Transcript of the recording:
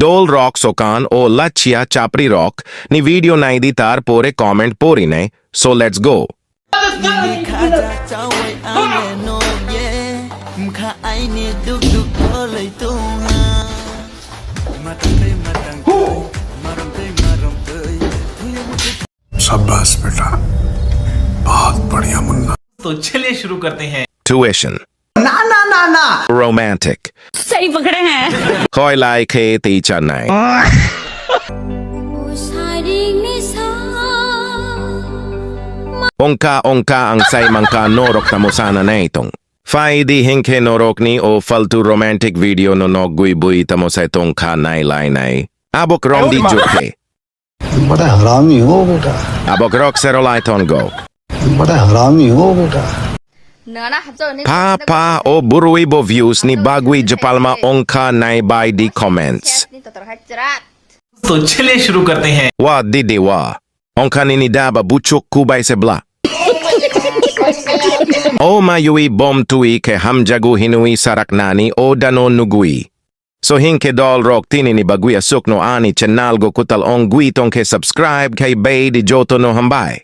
Dole rock sokan o lachia chapri rock ni video na editar pore comment pori ne. So let's go. शाबाश बेटा, बहुत बढ़िया मुन्ना। तो चलिए शुरू करते हैं। Tuition. ना ना ना ना Romantic. सही पकड़े हैं। Khoi lai ke ti chanai. Ongka ang say mangka norok tamusana na itong. Fai di hinke norok ni o faltu romantic video no nogui bui tamosay tong ka nai lai nai. Abok rom di juke. बड़ा हरामी हो बेटा, Abok rock serolai ton go. बड़ा हरामी हो बेटा। Pa o burui bo views ni bagui japalma ongka nai by di comments. तो चलिए शुरू करते हैं। Wa didi wa. Ongka ni daba buchuk kubay se bla. O mayui bom tui ke ham jagu hinui saraknani o dano nugui. So hinke dol rock tini ni bagui asuk no ani channel go kutal ong gui tong ke subscribe kay bay di joto no hambay.